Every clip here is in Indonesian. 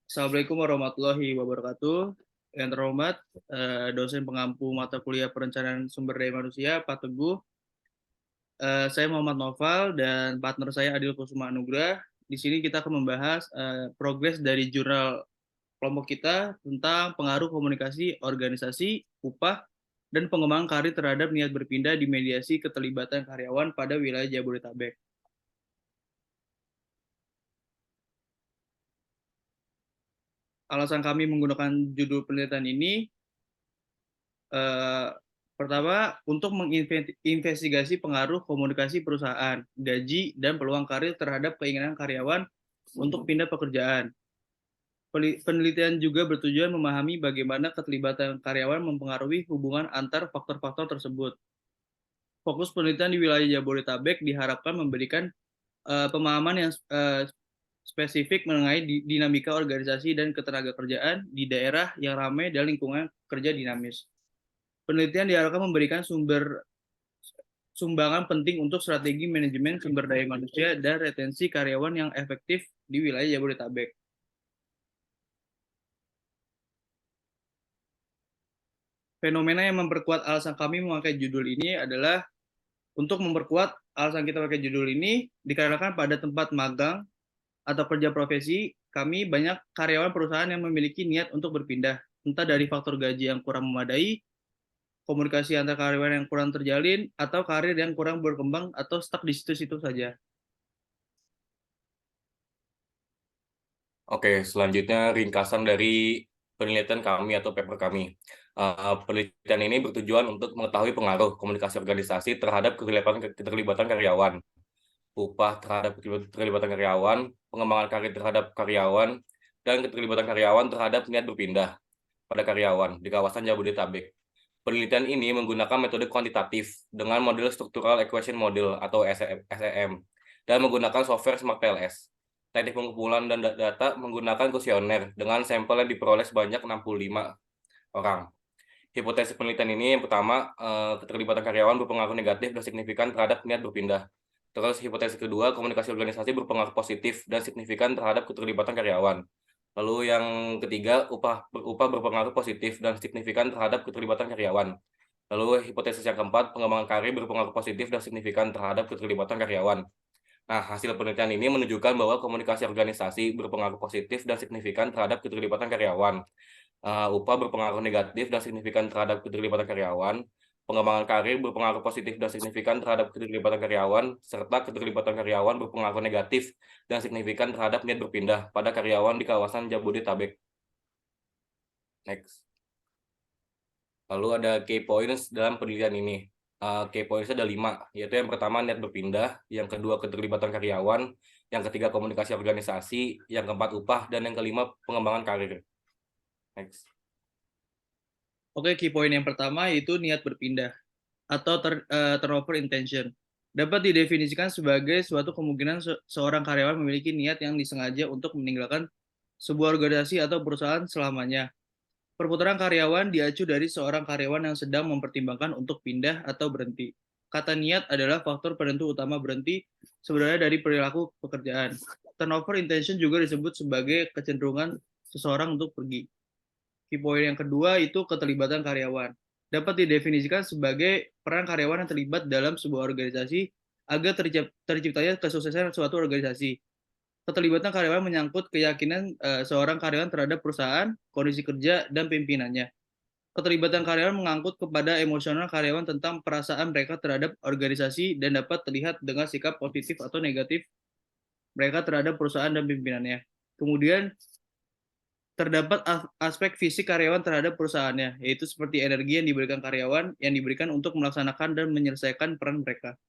Assalamualaikum warahmatullahi wabarakatuh. Yang terhormat, dosen pengampu mata kuliah perencanaan sumber daya manusia, Pak Teguh. Saya Muhammad Noval dan partner saya Adil Kusuma Anugrah. Di sini kita akan membahas progres dari jurnal kelompok kita tentang pengaruh komunikasi, organisasi, upah, dan pengembangan karir terhadap niat berpindah di mediasi keterlibatan karyawan pada wilayah Jabodetabek. Alasan kami menggunakan judul penelitian ini eh, pertama, untuk menginvestigasi pengaruh komunikasi perusahaan, gaji, dan peluang karir terhadap keinginan karyawan untuk pindah pekerjaan. Penelitian juga bertujuan memahami bagaimana keterlibatan karyawan mempengaruhi hubungan antar faktor-faktor tersebut. Fokus penelitian di wilayah Jabodetabek diharapkan memberikan pemahaman yang spesifik mengenai dinamika organisasi dan ketenagakerjaan di daerah yang ramai dan lingkungan kerja dinamis. Penelitian diharapkan memberikan sumbangan penting untuk strategi manajemen sumber daya manusia dan retensi karyawan yang efektif di wilayah Jabodetabek. Fenomena yang memperkuat alasan kami memakai judul ini adalah untuk memperkuat alasan kita pakai judul ini dikarenakan pada tempat magang atau kerja profesi kami banyak karyawan perusahaan yang memiliki niat untuk berpindah, entah dari faktor gaji yang kurang memadai, komunikasi antar karyawan yang kurang terjalin, atau karir yang kurang berkembang atau stuck di situ-situ saja. Oke, selanjutnya ringkasan dari penelitian kami atau paper kami. Penelitian ini bertujuan untuk mengetahui pengaruh komunikasi organisasi terhadap keterlibatan karyawan, upah terhadap keterlibatan karyawan, pengembangan karir terhadap karyawan, dan keterlibatan karyawan terhadap niat berpindah pada karyawan di kawasan Jabodetabek. Penelitian ini menggunakan metode kuantitatif dengan model Structural Equation Model atau SEM dan menggunakan software Smart PLS. Teknik pengumpulan dan data menggunakan kuesioner dengan sampel yang diperoleh sebanyak 65 orang. Hipotesis penelitian ini yang pertama, keterlibatan karyawan berpengaruh negatif dan signifikan terhadap niat berpindah. Terus hipotesis kedua, komunikasi organisasi berpengaruh positif dan signifikan terhadap keterlibatan karyawan. Lalu yang ketiga, upah berpengaruh positif dan signifikan terhadap keterlibatan karyawan. Lalu hipotesis yang keempat, pengembangan karir berpengaruh positif dan signifikan terhadap keterlibatan karyawan. Nah, hasil penelitian ini menunjukkan bahwa komunikasi organisasi berpengaruh positif dan signifikan terhadap keterlibatan karyawan. Upah berpengaruh negatif dan signifikan terhadap keterlibatan karyawan. Pengembangan karir berpengaruh positif dan signifikan terhadap keterlibatan karyawan, serta keterlibatan karyawan berpengaruh negatif dan signifikan terhadap niat berpindah pada karyawan di kawasan Jabodetabek. Next. Lalu ada key points dalam penelitian ini. Key points ada 5, yaitu yang pertama niat berpindah, yang kedua keterlibatan karyawan, yang ketiga komunikasi organisasi, yang keempat upah, dan yang kelima pengembangan karir. Next. Oke, key point yang pertama yaitu niat berpindah atau turnover intention. Dapat didefinisikan sebagai suatu kemungkinan seorang karyawan memiliki niat yang disengaja untuk meninggalkan sebuah organisasi atau perusahaan selamanya. Perputaran karyawan diacu dari seorang karyawan yang sedang mempertimbangkan untuk pindah atau berhenti. Kata niat adalah faktor penentu utama berhenti sebenarnya dari perilaku pekerjaan. Turnover intention juga disebut sebagai kecenderungan seseorang untuk pergi. Key point yang kedua itu keterlibatan karyawan. Dapat didefinisikan sebagai peran karyawan yang terlibat dalam sebuah organisasi agar terciptanya kesuksesan suatu organisasi. Keterlibatan karyawan menyangkut keyakinan seorang karyawan terhadap perusahaan, kondisi kerja, dan pimpinannya. Keterlibatan karyawan mengangkut kepada emosional karyawan tentang perasaan mereka terhadap organisasi dan dapat terlihat dengan sikap positif atau negatif mereka terhadap perusahaan dan pimpinannya. Kemudian terdapat aspek fisik karyawan terhadap perusahaannya, yaitu seperti energi yang diberikan karyawan yang diberikan untuk melaksanakan dan menyelesaikan peran mereka.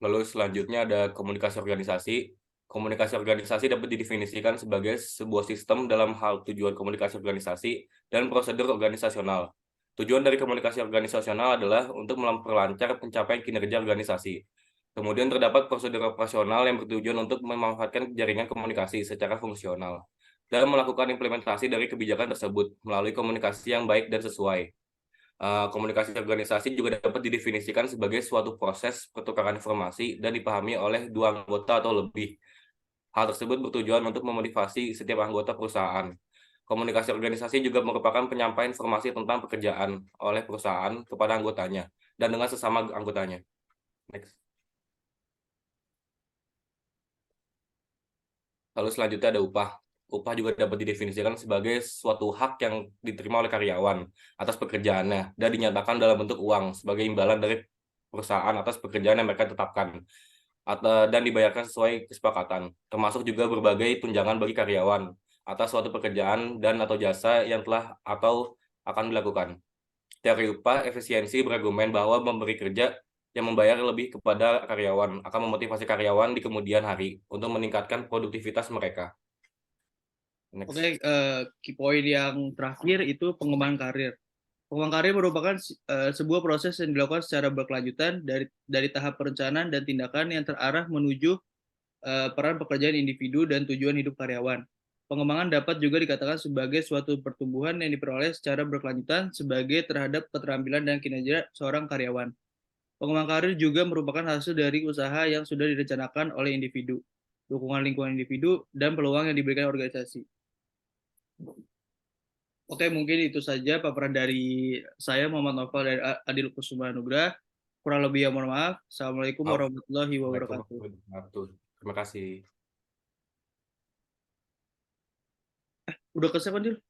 Lalu selanjutnya ada komunikasi organisasi. Komunikasi organisasi dapat didefinisikan sebagai sebuah sistem dalam hal tujuan komunikasi organisasi dan prosedur organisasional. Tujuan dari komunikasi organisasional adalah untuk memperlancar pencapaian kinerja organisasi. Kemudian terdapat prosedur operasional yang bertujuan untuk memanfaatkan jaringan komunikasi secara fungsional dan melakukan implementasi dari kebijakan tersebut melalui komunikasi yang baik dan sesuai. Komunikasi organisasi juga dapat didefinisikan sebagai suatu proses pertukaran informasi dan dipahami oleh dua anggota atau lebih. Hal tersebut bertujuan untuk memotivasi setiap anggota perusahaan. Komunikasi organisasi juga merupakan penyampaian informasi tentang pekerjaan oleh perusahaan kepada anggotanya dan dengan sesama anggotanya. Next. Lalu selanjutnya ada upah. Upah juga dapat didefinisikan sebagai suatu hak yang diterima oleh karyawan atas pekerjaannya dan dinyatakan dalam bentuk uang sebagai imbalan dari perusahaan atas pekerjaan yang mereka tetapkan dan dibayarkan sesuai kesepakatan, termasuk juga berbagai tunjangan bagi karyawan atas suatu pekerjaan dan atau jasa yang telah atau akan dilakukan. Teori upah efisiensi berargumen bahwa memberi kerja yang membayar lebih kepada karyawan akan memotivasi karyawan di kemudian hari untuk meningkatkan produktivitas mereka. Next. Oke, key point yang terakhir itu pengembangan karir. Pengembangan karir merupakan sebuah proses yang dilakukan secara berkelanjutan dari tahap perencanaan dan tindakan yang terarah menuju peran pekerjaan individu dan tujuan hidup karyawan. Pengembangan dapat juga dikatakan sebagai suatu pertumbuhan yang diperoleh secara berkelanjutan sebagai terhadap keterampilan dan kinerja seorang karyawan. Pengembangan karir juga merupakan hasil dari usaha yang sudah direncanakan oleh individu, dukungan lingkungan individu, dan peluang yang diberikan organisasi. Oke, mungkin itu saja paparan dari saya, Muhammad Novel dari Adil Kusuma Nugra. Kurang lebih ya mohon maaf. Assalamualaikum warahmatullahi wabarakatuh. Terima kasih. Udah ke siapa, Dil?